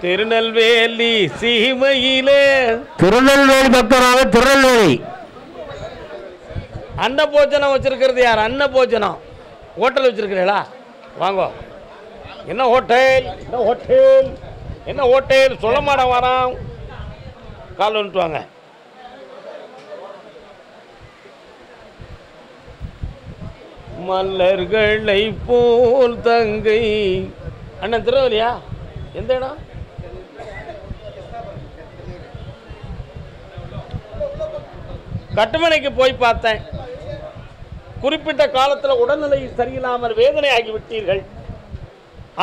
திருநெல்வேலி சீமையிலே திருநெல்வேலி பக்தராக திருநெல்வேலி அன்னபோஜனம் வச்சிருக்கிறது யார்? அன்னபோஜனம் ஹோட்டல் வச்சிருக்கிறீங்களா? வாங்க. என்ன ஹோட்டல்? என்ன ஹோட்டல்? என்ன ஹோட்டல்? சொல்ல மாட்டேன் வரான். கால் வந்துட்டு வாங்க. மலர்களை போல் தங்கை. அண்ணன் திருநெல்வேலியா? எந்த இடம்? கட்டுமனைக்கு போய் பார்த்தேன். குறிப்பிட்ட காலத்தில் உடல்நிலை சரியில்லாமல் வேதனை ஆகிவிட்டீர்கள்.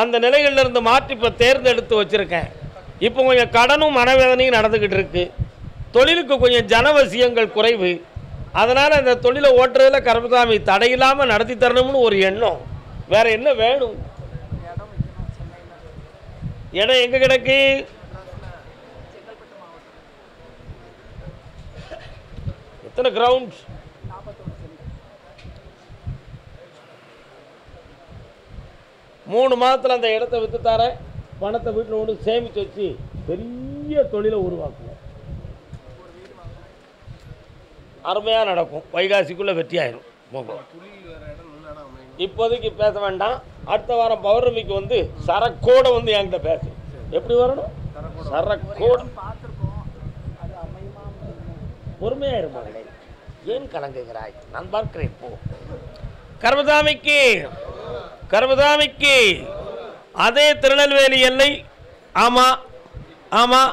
அந்த நிலைகளிலிருந்து மாற்றி இப்போ தேர்ந்தெடுத்து வச்சுருக்கேன். இப்போ கொஞ்சம் கடனும் மனவேதனையும் நடந்துக்கிட்டு இருக்கு. தொழிலுக்கு கொஞ்சம் ஜனவசியங்கள் குறைவு. அதனால் அந்த தொழிலை ஓட்டுறதில் கருப்பசாமி தடையில்லாமல் நடத்தி தரணும்னு ஒரு எண்ணம். வேற என்ன வேணும்? இடம் எங்கே கிடக்கு? எத்தனை கிரவுண்ட்? 3 மாதத்தில் அந்த இடத்த விற்று தரேன். பணத்தை வீட்டில் கொண்டு சேமித்து வச்சு பெரிய தொழிலை உருவாக்குவோம். அருமையாக நடக்கும். வைகாசிக்குள்ளே வெற்றி ஆயிடும். இப்போதைக்கு பேச வேண்டாம். அடுத்த வாரம் பௌர்ணமிக்கு வந்து சரக்கோட வந்து என்கிட்ட பேசு. எப்படி வரணும்? சரக்கோடு. பொறுமையாக இருப்பாங்க. ஏன் கலங்குகிறாய்? நான் பார்க்கிறேன். போ. கருப்பசாமிக்கு கருப்பசாமிக்கு அதே திருநெல்வேலி எல்லை. ஆமாம் ஆமாம்.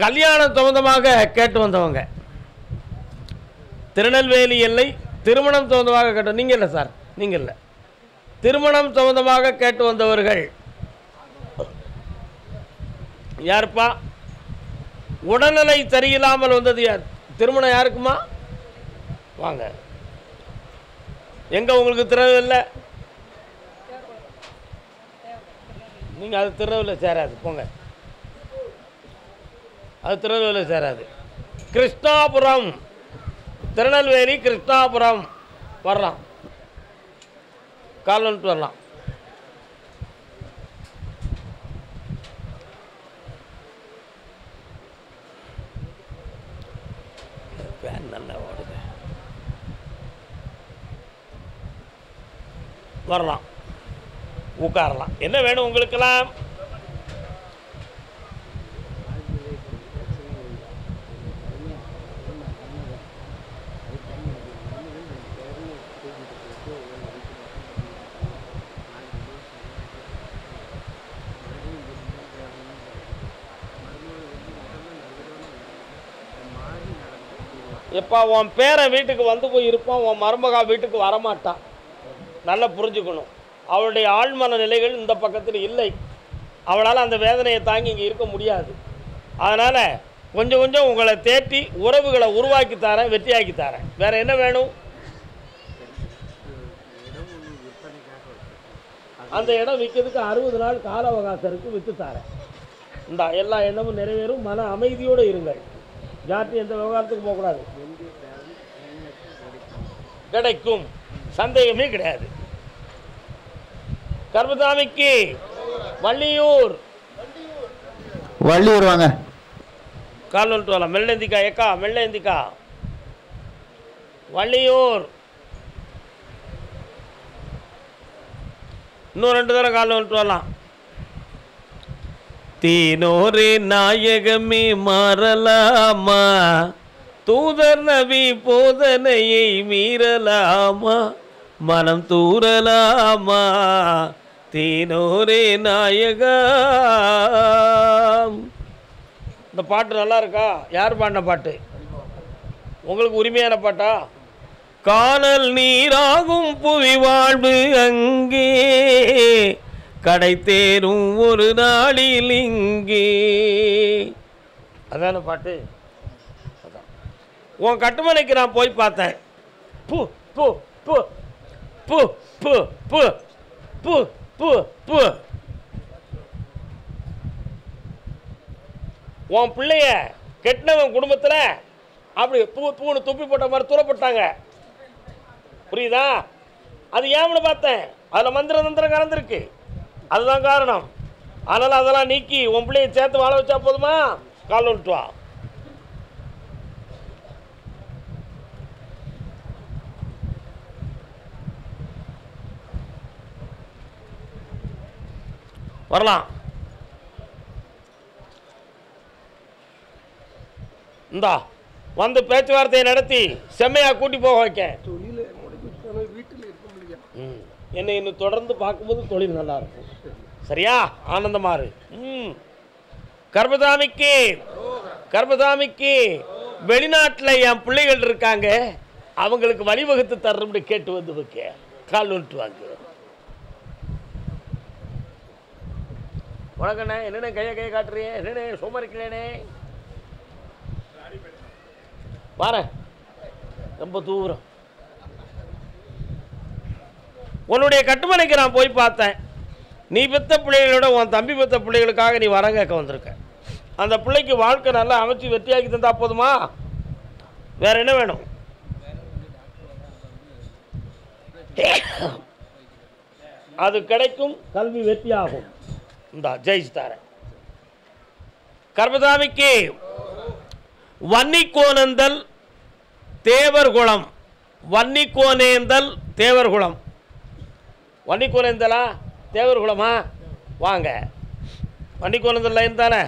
கல்யாணம் சம்பந்தமாக கேட்டு வந்தவங்க. திருநெல்வேலி எல்லை திருமணம் சம்பந்தமாக கேட்டு. நீங்கள் இல்லை சார், நீங்கள் இல்லை. திருமணம் சம்பந்தமாக கேட்டு வந்தவர்கள் யாருப்பா? உடல்நிலை சரியில்லாமல் வந்தது யார்? திருமணம் யாருக்குமா? வாங்க. எங்கே உங்களுக்கு திருநெல்வேலியில்? நீங்கள் அது திருநெல்வேலியில் சேராது. போங்க. அது திருநெல்வேலியில் சேராது. கிருஷ்ணாபுரம். திருநெல்வேலி கிருஷ்ணாபுரம் வரலாம். கால் வந்துட்டு வரலாம். நல்லா ஓடுது. வரலாம். உட்காரலாம். என்ன வேணும் உங்களுக்கெல்லாம்? எப்பா உன் பேரை வீட்டுக்கு வந்து போய் இருப்பான், உன் மருமகா வீட்டுக்கு வரமாட்டான். நல்லா புரிஞ்சுக்கணும். அவளுடைய ஆழ்மன நிலைகள் இந்த பக்கத்தில் இல்லை. அவளால் அந்த வேதனையை தாங்கி இங்கே இருக்க முடியாது. அதனால் கொஞ்சம் கொஞ்சம் உங்களை தேட்டி உறவுகளை உருவாக்கி தரேன், வெற்றியாக்கி தரேன். வேறு என்ன வேணும்? அந்த இடம் விற்கிறதுக்கு 60 நாள் கால அவகாசம் இருக்குது. விற்று தரேன். இந்த எல்லா எண்ணமும் நிறைவேறும். மன அமைதியோடு இருங்கள். ஜாத்தி எந்த விவகாரத்துக்கு போகக்கூடாது. கிடைக்கும், சந்தேகமே கிடையாது. கருப்பசாமிக்கு வள்ளியூர். வள்ளியூர் வாங்க. கால் வந்துட்டு வரலாம். மெல்லந்திக்கா ஏக்கா, மெல்லந்திக்கா வள்ளியூர். இன்னும் 2 தடவை கால் வந்துட்டு வரலாம். தீனோரே நாயகமே மாறலாமா? தூதர் நபி போதனையை மீறலாமா? மனம் தூரலாமா? தீனோரே நாயகா. இந்த பாட்டு நல்லா இருக்கா? யார் பாடின பாட்டு? உங்களுக்கு உரிமையான பாட்டா? காணல் நீராகும் புவி வாழ்வு அங்கே, கடை தேரும் ஒரு நாளில் இங்கே. அதான பாட்டு. அதான். உன் கட்டுமனைக்கு நான் போய் பார்த்தேன். பூ பூ பூ பூ பூ பூ பூ பூ பூ. உன் பிள்ளைய கெட்டினவன் குடும்பத்தில் அப்படி பூ பூன்னு துப்பி போட்ட மாதிரி தூரப்பட்டாங்க. புரியுதா? அது ஏன்னு பார்த்தேன். அதில் மந்திரம் கலந்துருக்கு. அதுதான் காரணம். அதனால் அதெல்லாம் நீக்கி உன் பிள்ளையை சேர்த்து வாழ வச்சா போதுமா? கால் வந்துட்டு வா. வரலாம். இந்தா வந்து பேச்சுவார்த்தையை நடத்தி செம்மையா கூட்டி போக வைக்க. என்னை இன்னும் தொடர்ந்து பார்க்கும்போது தொழில் நல்லா இருக்கும். சரியா? ஆனந்தமா இரு. கர்மசாமிக்கு கர்மசாமிக்கு வெளிநாட்டில் என் பிள்ளைகள் இருக்காங்க, அவங்களுக்கு வழிவகுத்து தர்றோம்னு கேட்டு வந்து வைக்க. கால் வந்துட்டு வாங்க. வணக்கண்ணே. என்னண்ணே கையை காட்டுறீங்க? என்னண்ணே சும்மா இருக்கலேண்ணே? வாரேன். ரொம்ப தூரம். உன்னுடைய கட்டுமனைக்கு நான் போய் பார்த்தேன். நீ பெற்ற பிள்ளைகளோட உன் தம்பி பெற்ற பிள்ளைகளுக்காக நீ வரம் கேட்க வந்திருக்க. அந்த பிள்ளைக்கு வாழ்க்கை நல்லா அமைச்சு வெற்றியாக்கி தந்தா போதுமா? வேற என்ன வேணும்? அது கிடைக்கும். கல்வி வெற்றியாகும். இந்த ஜெயிச்சுத்தாரன். கர்மசாமிக்கு வன்னிக்கோனேந்தல் தேவர்குளம். வன்னிக்கோனேந்தல் தேவர்குளம். வன்னிக்கோனேந்தலா தேவர்குளமா? வாங்க. வன்னிக்கோனேந்தல் லைன் தானே?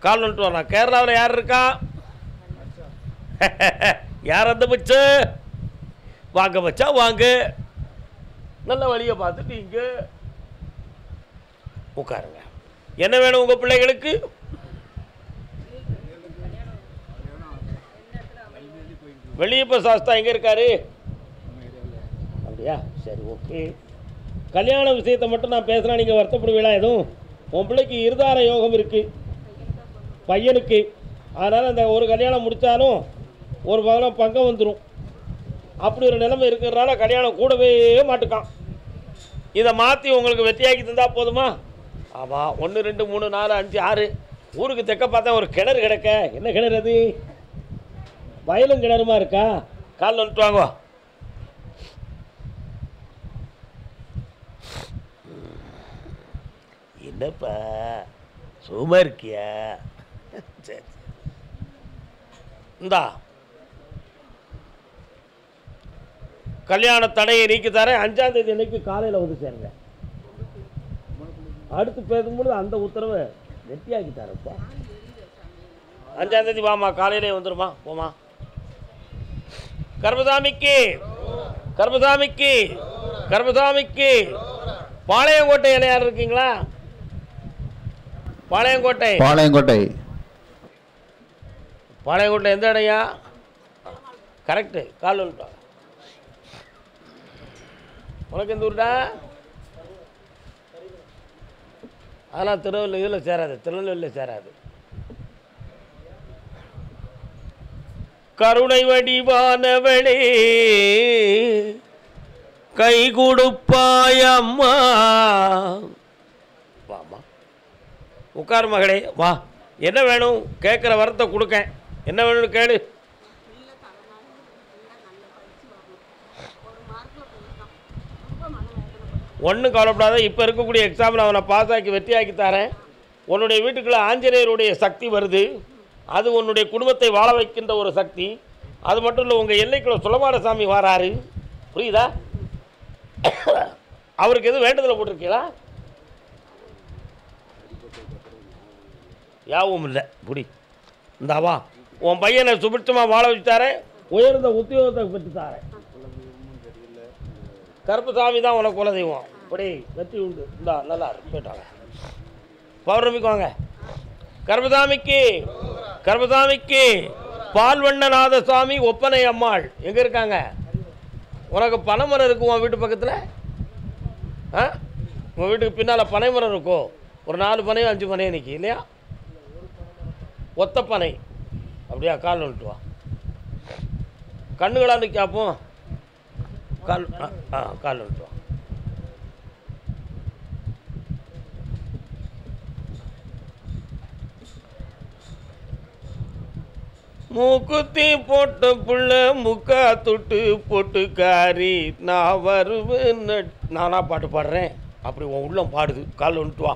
கால் வந்துட்டு வரலாம். கேரளாவில் யார் இருக்கா? யார் அந்த பச்சு? வாங்க பச்சா வாங்க. நல்ல வழியை பார்த்துட்டு இங்கே உட்காருங்க. என்ன வேணும் உங்கள் பிள்ளைகளுக்கு? வெளியப்ப சாஸ்தா எங்கே இருக்காரு? அப்படியா? சரி, ஓகே. கல்யாண விஷயத்தை மட்டும் நான் பேசுகிறேன், நீங்கள் வருத்தப்படுவீங்களா எதுவும்? உன் பிள்ளைக்கு இருதார யோகம் இருக்குது பையனுக்கு. அதனால் அந்த ஒரு கல்யாணம் முடித்தாலும் ஒரு பகலம் பங்கம் வந்துடும். அப்படி ஒரு நிலைமை இருக்கிறதுனால கல்யாணம் கூடவே மாட்டுக்கான். இதை மாற்றி உங்களுக்கு வெற்றியாக்கி தந்தால் போதுமா? ஆமாம். 1 2 3 4 5 6 ஊருக்கு தெக்க பார்த்தா ஒரு கிணறு கிடக்க. என்ன கிணறு அது? வயலும் கிணறுமா இருக்கா? கால் வந்துட்டு வாங்க. என்னப்பா சும்மா இருக்கியா? சரி, இந்தா கல்யாண தடையை நீக்கி தரேன். 5ஆம் தேதி அன்னைக்கு காலையில் வந்து சேருங்க. அடுத்து பேசும்போது அந்த உத்தரவை வெட்டியாக்கி தரப்பா. 5ஆம் தேதி வாமா, காலையிலே வந்துடுமா. போமா. கர்மசாமிக்கு கர்மசாமிக்கு கர்மசாமிக்கு பாளையங்கோட்டை யார் இருக்கீங்களா? பாளையங்கோட்டை பாளையங்கோட்டை பாளையங்கோட்டை எந்த இடையா? கரெக்டு. கால் வந்துட்டோம். உனக்கு எந்த ஊருடா? அதெல்லாம் திருநெல்வேலியில் சேராது. திருநெல்வேலியில் சேராது. கருணை வடிவானவளே கை கொடுப்பாயம்மா. வாமா, உட்கார் மகளே, வா. என்ன வேணும்? கேட்குற வரத்தை கொடுக்க. என்ன வேணும்னு கேளு. ஒன்றும் கவலைப்படாத. இப்போ இருக்கக்கூடிய எக்ஸாமில் அவனை பாஸ் ஆக்கி வெற்றியாக்கி தரேன். உன்னுடைய வீட்டுக்குள்ளே ஆஞ்சநேயருடைய சக்தி வருது. அது உன்னுடைய குடும்பத்தை வாழ வைக்கின்ற ஒரு சக்தி. அது மட்டும் இல்லை, உங்கள் எல்லைக்குள்ள சுலபாட சாமி வராரு. புரியுதா? அவருக்கு எதுவும் வேண்டுதலை போட்டிருக்கீங்களா? யாவும் இல்லை. புடி இந்தாவா. உன் பையனை சுபிட்சமாக வாழ வச்சுத்தாரேன். உயர்ந்த உத்தியோகத்தை பெற்றுத்தாரேன். கருப்புசாமி தான் உனக்கு குலதெய்வம். அப்படி வெற்றி உண்டு. இந்தா நல்லா போயிட்டாங்க. பௌர்ணமிக்கு வாங்க. கருப்புசாமிக்கு கருப்புசாமிக்கு பால்வண்ணநாத சுவாமி ஒப்பனை அம்மாள் எங்கே இருக்காங்க? உனக்கு பனைமரம் இருக்கும் உன் வீட்டு பக்கத்தில்? ஆ, உங்கள் வீட்டுக்கு பின்னால் பனைமரம் இருக்கும். ஒரு 4 பனையோ 5 பனையோ நிற்கி இல்லையா? ஒத்த பனை. அப்படியா? கால் வந்துட்டு வா. கண்ணுகளாக நிற்காப்போ. கால் கால் வந்துட்டு வா. மூக்குத்தி போட்ட புள்ள முக்கா தொட்டு பொட்டுக்காரி நான் வருவேன். நானா பாட்டு பாடுறேன். அப்படி உன் உள்ளம் பாடுது. கால் வந்துட்டு வா.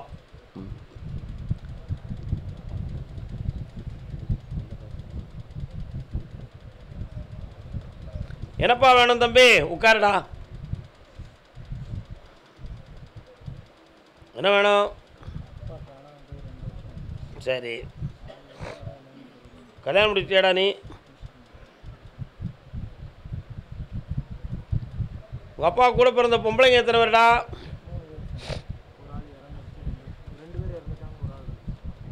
என்னப்பா வேணும் தம்பி? உட்காருடா. என்ன வேணும்? சரி, கல்யாணம் முடிச்சியாடா நீ? உங்கள் அப்பா கூட பிறந்த பொம்பளைங்க எத்தனை பேருடா?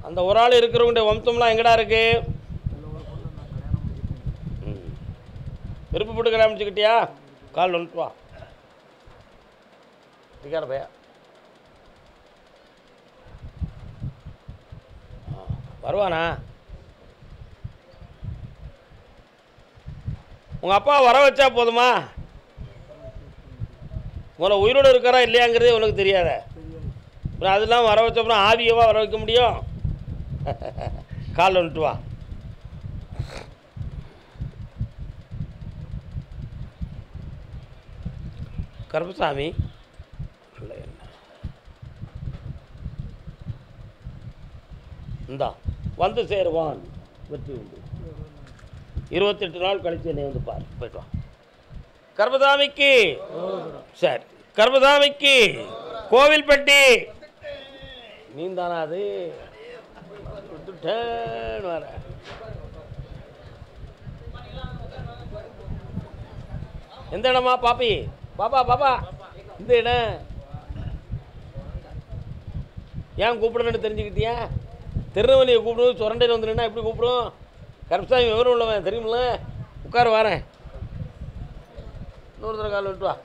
அந்த ஒரு ஆள் இருக்கிறவங்க வம்சம்லாம் எங்கடா இருக்கு? விருப்பப்பட்டு கல்யாணம் முடிச்சுக்கிட்டியா? கால் வந்துட்டு வா. இருக்கார பையா வருவானா? உங்கள் அப்பா வர வச்சா போதுமா? முதல்ல உயிரோடு இருக்காரா இல்லையாங்கிறதே உனக்கு தெரியாத. அப்புறம் அதெல்லாம் வர வச்சப்பறம் ஆவியவா வர வைக்க முடியும்? கால் வந்துட்டு வா. கருப்பசாமி இந்தா வந்து சேருவான். வெற்றி உண்டு. 28 நாள் கழிச்சு என்னை வந்து பாரு. போயிட்டு வா. கருப்பசாமிக்கு சரி, கருப்பசாமிக்கு கோவில்பட்டி. நீந்தானா அது? வர எந்த இடமா பாப்பி? பாப்பா பாப்பா இந்த இடம் ஏன் கூப்பிடணுன்னு தெரிஞ்சுக்கிட்டியா? திருநெல்வேலியை கூப்பிடுவோம், சுரண்டையில் வந்து நின்னா எப்படி கூப்பிடும்? கருப்பசாமி விவரம் உள்ளவன் தெரியுமில்ல. உட்கார வரேன். இன்னொரு தடவை கால் விட்டு வா.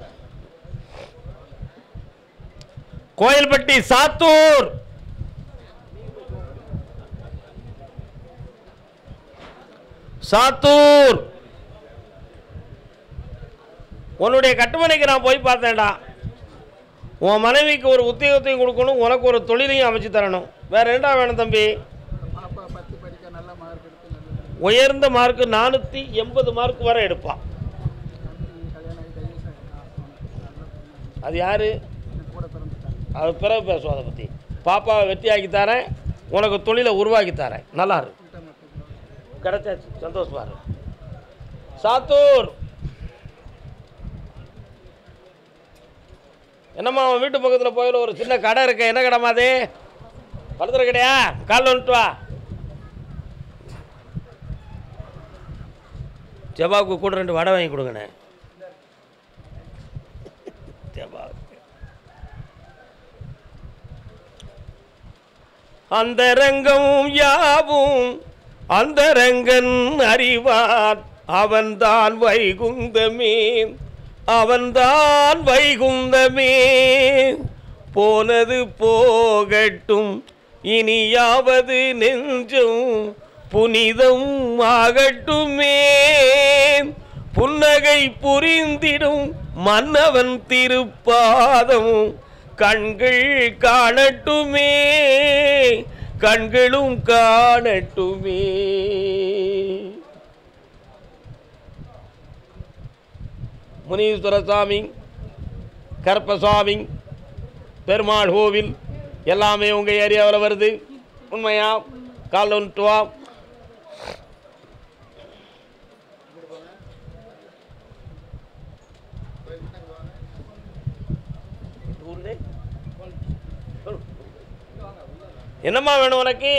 கோயில்பட்டி சாத்தூர். சாத்தூர் உன்னுடைய கட்டுமனைக்கு நான் போய் பார்த்தேன்டா. உன் மனைவிக்கு ஒரு உத்தியோகத்தையும் கொடுக்கணும், உனக்கு ஒரு தொழிலையும் அமைச்சு தரணும். வேற என்னடா வேணும் தம்பி? உயர்ந்த மார்க்கு 480 மார்க் வரை எடுப்பான். அது யாரு? அது பிறகு பேசுவோம் அதை பற்றி. பாப்பாவை வெற்றியாக்கி தரேன், உனக்கு தொழிலை உருவாக்கி தரேன். நல்லா இருக்கு, கிடைச்சாச்சு, சந்தோஷமா இருக்கு. சாத்தூர் என்னம்மா அவன் வீட்டு பக்கத்தில் போயில ஒரு சின்ன கடை இருக்க. என்ன கடைமா அது? பழுதுற கடையா? காலில் வந்துட்டு வா. ஜபாவுக்கு கூட 2 வடை வாங்கி கொடுங்கண்ணே. ஜபாவுக்கு அந்த ரங்கமும் யாவும் அந்த ரங்கன் அறிவான், அவன்தான் வைகுந்தமே, அவன்தான் வைகுந்தமே. போனது போகட்டும், இனியாவது நெஞ்சும் புனிதம் ஆகட்டுமே. புன்னகை புரிந்திடும் மன்னவன் திருப்பாதம் கண்கள் காணட்டுமே, கண்களும் காணட்டுமே. முனீஸ்வரசாமி, கருப்பசாமி, பெருமாள் கோவில் எல்லாமே உங்கள் ஏரியாவில் வருது. உண்மையா? கால் வந்துட்டு வா. என்னம்மா வேணும் உனக்கு?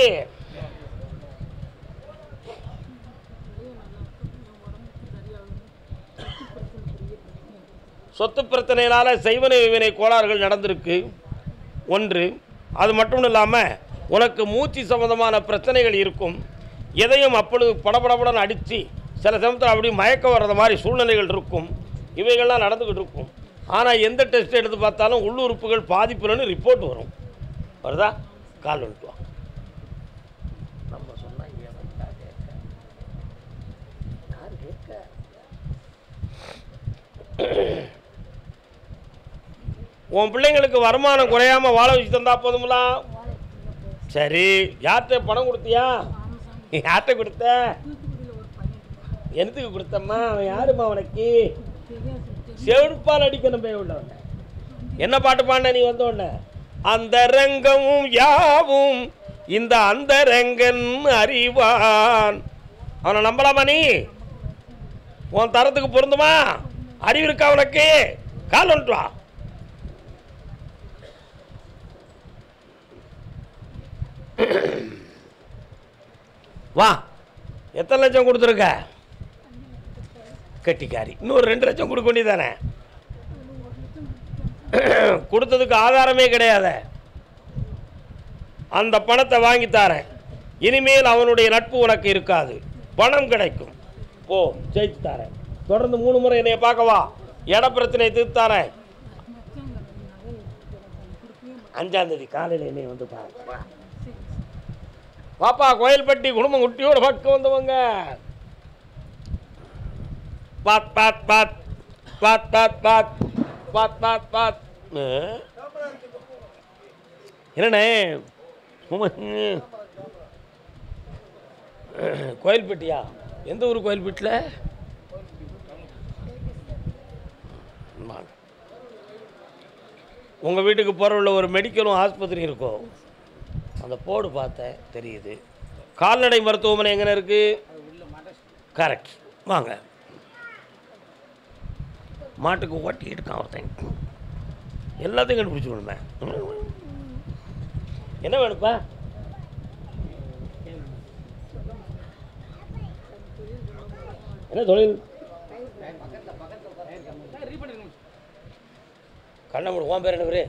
சொத்து பிரச்சனையினால செய்வனை வினை கோளாறுகள் நடந்திருக்கு ஒன்று. அது மட்டும் இல்லாமல் உனக்கு மூச்சு சம்பந்தமான பிரச்சனைகள் இருக்கும். எதையும் அப்பொழுது படபடபடன்னு அடித்து சில சமயத்தில் அப்படி மயக்க வர்றது மாதிரி சூழ்நிலைகள் இருக்கும். இவைகள்லாம் நடந்துக்கிட்டு இருக்கும். ஆனால் எந்த டெஸ்ட் எடுத்து பார்த்தாலும் உள்ளுறுப்புகள் பாதிப்புலன்னு ரிப்போர்ட் வரும். வருதா? கால் வந்துட்டு வா. நம்ம சொன்னா உன் பிள்ளைங்களுக்கு வருமானம் குறையாமல் வாழ வச்சு தந்தா போதுங்களா? சரி, யார்கிட்ட பணம் கொடுத்தியா? யார்கிட்ட கொடுத்த? என்னத்துக்கு கொடுத்தம்மா? அவன் யாருமா உனக்கு? செருப்பால் அடிக்கணும் போய் உள்ளவன. என்ன பாட்டு பாண்ட நீ வந்த உடனே? அந்த ரங்கமும் யாவும் இந்த அந்த ரங்கன் அறிவான். அவனை நம்பலாமா நீ? உன் தரத்துக்கு பொருந்துமா? அறிவு இருக்கா உனக்கு? கால் வந்துட்டு வா. வா. எத்தனை லட்சம் கொடுத்துருக்க? கட்டிக்காரி. இன்னொரு 2 லட்சம் கொடுக்க வேண்டியதானே? கொடுத்ததுக்கு ஆதாரமே கிடையாது. அந்த பணத்தை வாங்கி தரேன். இனிமேல் அவனுடைய நட்பு உனக்கு இருக்காது. பணம் கிடைக்கும். போ, ஜெயிச்சு தரேன். தொடர்ந்து 3 முறை என்னைய பார்க்கவா. இட பிரச்சனை தீர்த்து தரேன். 5ஆம் தேதி காலையில் என்னை வந்து பாரு. பாப்பா, கோயில்பட்டி குடும்பம் குட்டியோட பக்கம் வந்தவங்க. பாத் பாத் பாத் பாத் பாத் பாத் பாத் பாத் பாத். என்னண்ணே கோயில்பட்டியா? எந்த ஊர் கோயில்பட்டியில்? உங்கள் வீட்டுக்கு போகிற ஒரு மெடிக்கலும் ஆஸ்பத்திரி இருக்கும். அந்த போர்டு பார்த்தேன், தெரியுது. கால்நடை மருத்துவமனை எங்கே இருக்குது? கரெக்ட். வாங்க. மாட்டுக்கு ஓட்டி இருக்கான் ஒருத்தன். எல்லாத்தையும் கண்டுபிடிச்சி விடுமே. என்ன வேணுப்பா? என்ன தொழில்? கண்ண உன் பேர் என்ன பேரு?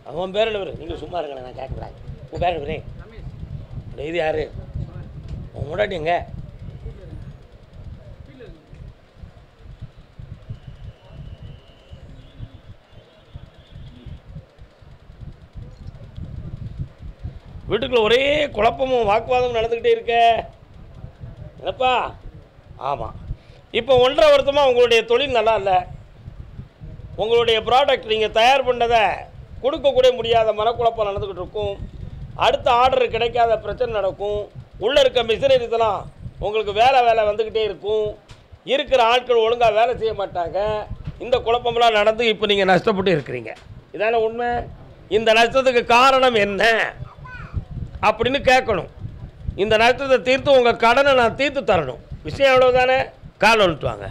அவன் பேர் என்ன பேரு? நீங்கள் சும்மா இருங்க, நான் கேட்கல. உன் பேர் என்ன பேரு? இது யாரு? உன் முன்னாடி எங்க? வீட்டுக்குள்ள ஒரே குழப்பமும் வாக்குவாதமும் நடந்துக்கிட்டே இருக்க. என்னப்பா? ஆமாம். இப்போ 1.5 வருஷமாக உங்களுடைய தொழில் நல்லா இல்லை. உங்களுடைய ப்ராடக்ட் நீங்கள் தயார் பண்ணதை கொடுக்கக்கூட முடியாத மனக்குழப்பம் நடந்துக்கிட்டு இருக்கும். அடுத்த ஆர்டர் கிடைக்காத பிரச்சனை நடக்கும். உள்ளே இருக்க மிஷினரிஸ்லாம் உங்களுக்கு வேலை வந்துக்கிட்டே இருக்கும். இருக்கிற ஆட்கள் ஒழுங்காக வேலை செய்ய மாட்டாங்க. இந்த குழப்பமெல்லாம் நடந்து இப்போ நீங்கள் நஷ்டப்பட்டு இருக்கிறீங்க. இதான உண்மை? இந்த நஷ்டத்துக்கு காரணம் என்ன அப்படின்னு கேட்கணும். இந்த நஷ்டத்தை தீர்த்து உங்கள் கடனை நான் தீர்த்து தரணும். விஷயம் எவ்வளோ தானே? கால் வந்துட்டு வாங்க.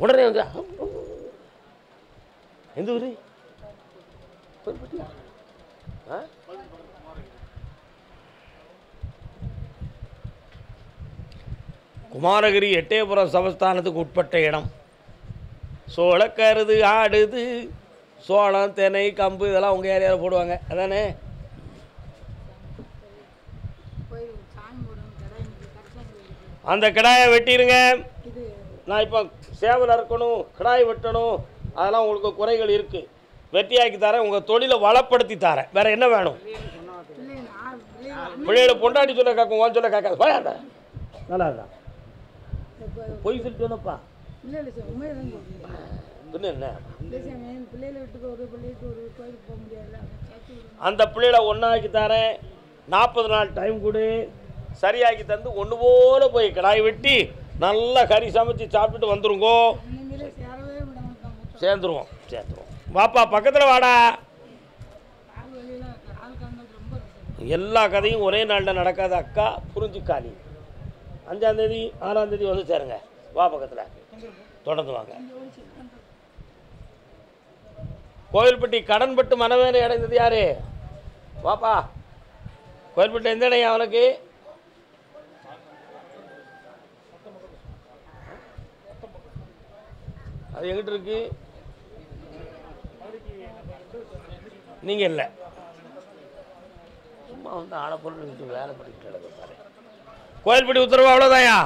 உடனே வந்து எந்த ஊர்? குமாரகிரி எட்டயபுரம் சமஸ்தானத்துக்கு உட்பட்ட இடம். சோளக்கருது ஆடுது, சோளம் தென்னை கம்பு இதெல்லாம் உங்கள் ஏரியாவில் போடுவாங்க அதானே? அந்த கடாயை வெட்டிடுங்க. நான் இப்போ சேவல் அறுக்கணும், கடாய் வெட்டணும், அதெல்லாம் உங்களுக்கு குறைகள் இருக்குது. வெட்டியாக்கி தரேன். உங்கள் தொழிலை வளப்படுத்தி தரேன். வேறு என்ன வேணும்? பிள்ளைகளை பொண்டாட்டி சொல்ல கேட்கும், ஓன் சொல்ல கேட்காது. போயாண்டா நல்லா இருக்கா? பொய் சொல்லிட்டு சொன்னப்பா. என்ன அந்த பிள்ளைகளை ஒன்றாக்கி தரேன். 40 நாள் டைம் கொடு. சரியாக்கி தந்து ஒன்று போல போய் கடாய் வெட்டி நல்லா கறி சமைச்சு சாப்பிட்டுட்டு வந்துருங்கோ. சேர்ந்துருவோம். வாப்பா, பக்கத்தில் வாடா. எல்லா கதையும் ஒரே நாளில் நடக்காத அக்கா, புரிஞ்சுக்காளி. 5ஆம் தேதி 6ஆம் தேதி வந்து சேருங்க. வா, பக்கத்தில் தொடர்ந்து வாங்க. கோயில்பட்டி கடன்பட்டு மனவேலை அடைந்தது யாரு? வாப்பா. கோயில்பட்டி எந்த இடம் அவனுக்கு? அது எங்கிட்ட இருக்கு? நீங்கள் இல்லை, சும்மா வந்து ஆடப்பொருள் வேலை பண்ணிட்டு பாரு. கோயில்பட்டி உத்தரவு அவ்வளோதாயா?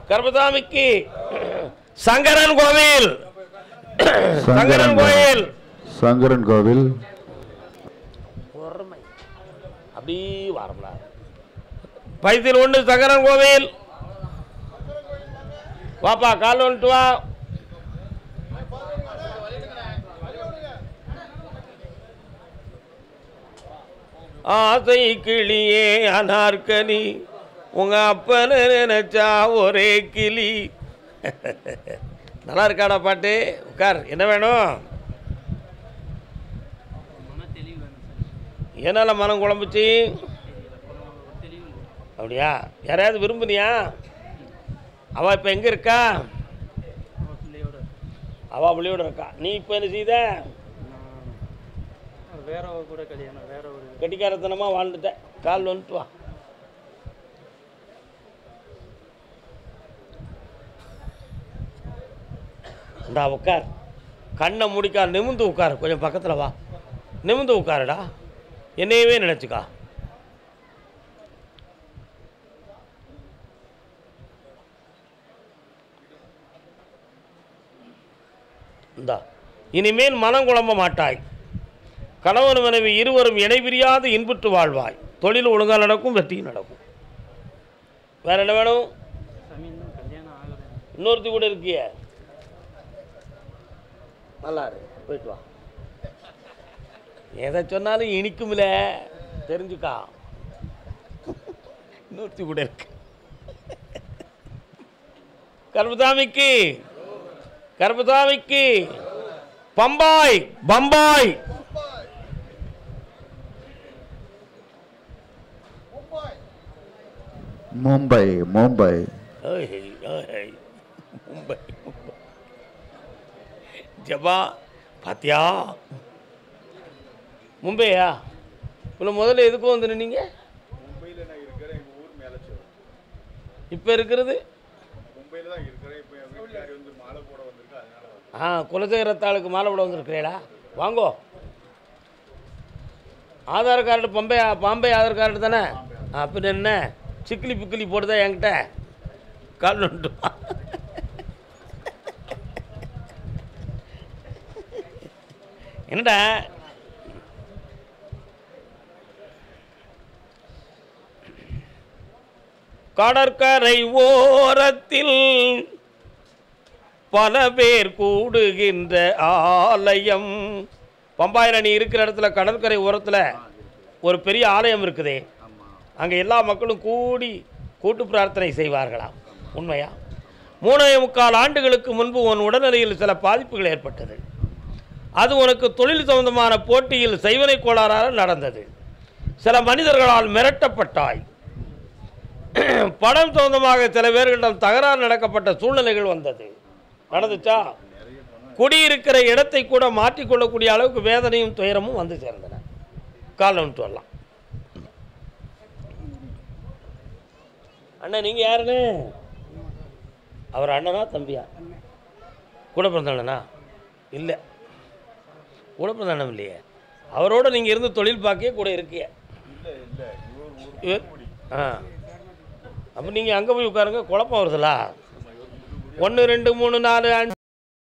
கர்மசாமிக்கு சங்கரன் கோவில் அப்படி வரல. பைத்தில் 1 சங்கரன் கோவில். வாப்பா, கால் வந்துட்டு வா. ஆசை கிளியே அனார்கனி, உங்க அப்பனை நினைச்சா ஒரே கிளி. நல்லா இருக்காடா பாட்டு? உட்கார். என்ன வேணும்? என்னால் மனம் குழம்புச்சு? அப்படியா? யாரையாவது விரும்புனியா? அவள் இப்போ எங்கே இருக்கா? அவள் பிள்ளையோட இருக்கா. நீ இப்போ என்ன செய்த? வேற கூட கல்யாணம், வேற ஒரு கட்டிக்காரத்தனமாக வாழ்ந்துட்ட. கால் வந்துட்டு வா. இந்தா உட்கார். கண்ணை முடிக்கா, நிமிந்து உட்கார். கொஞ்சம் பக்கத்தில் வா, நிமிந்து உட்காருடா. என்னையவே நினச்சிக்கா. இந்தா இனிமேல் மனம் குழம்ப மாட்டாய். கணவன் மனைவி இருவரும் இணைபிரியாது இன்புற்று வாழ்வாய். தொழில் ஒழுங்காக நடக்கும், வெற்றியும் நடக்கும். வேற என்ன வேணும்? கல்யாணம் ஆகலை. இன்னொருத்தி கூட இருக்கிய? நல்லா இருக்கு, போயிட்டு வா. எதை சொன்னாலும் இனிக்கும்ல, தெரிஞ்சுக்கா. இன்னொருத்தி கூட இருக்கு. கர்மசாமிக்கு, கர்மசாமிக்கு பம்பாய், பம்பாய். மும்பை, மும்பை. மும்பை ஜபா பாத்தியா? மும்பையா? இல்லை முதல்ல எதுக்கும் வந்து நீங்கள் இப்போ இருக்கிறது? குலசேகரத்தாளுக்கு மாலை போட வந்துருக்கிறீங்களா? வாங்கோ. ஆதார் கார்டு பாம்பே ஆதார் கார்டு தானே? அப்படி என்ன சிக்கிலி பிக்கிலி போடுதா என்கிட்ட? கால் நோட்டு. என்னடா கடற்கரை ஓரத்தில் பல பேர் கூடுகின்ற ஆலயம். பம்பாயில் நீ இருக்கிற இடத்துல கடற்கரை ஓரத்தில் ஒரு பெரிய ஆலயம் இருக்குதே, அங்கே எல்லா மக்களும் கூடி கூட்டு பிரார்த்தனை செய்வார்களாம். உண்மையா? 3.25 ஆண்டுகளுக்கு முன்பு உன் உடல்நிலையில் சில பாதிப்புகள் ஏற்பட்டது. அது உனக்கு தொழில் சம்பந்தமான போட்டியில் செய்வனை கோளாறாக நடந்தது. சில மனிதர்களால் மிரட்டப்பட்டாய். பணம் சம்பந்தமாக சில பேர்களிடம் தகராறு நடக்கப்பட்ட சூழ்நிலைகள் வந்தது. நடந்துச்சா? குடியிருக்கிற இடத்தை கூட மாற்றிக்கொள்ளக்கூடிய அளவுக்கு வேதனையும் துயரமும் வந்து சேர்ந்தன. கால் வந்துட்டு வரலாம். அண்ணன் நீங்கள் யாருன்னு? அவர் அண்ணனா தம்பியா? கூட பிறந்த அண்ணனா? இல்லை, கூட பிறந்த அண்ணன் இல்லையே. அவரோட நீங்கள் இருந்து தொழில் பார்க்க கூட இருக்கிய. அப்போ நீங்கள் அங்கே போய் உட்காருங்க. குழப்பம் வருதுல. 1 2 3 4 5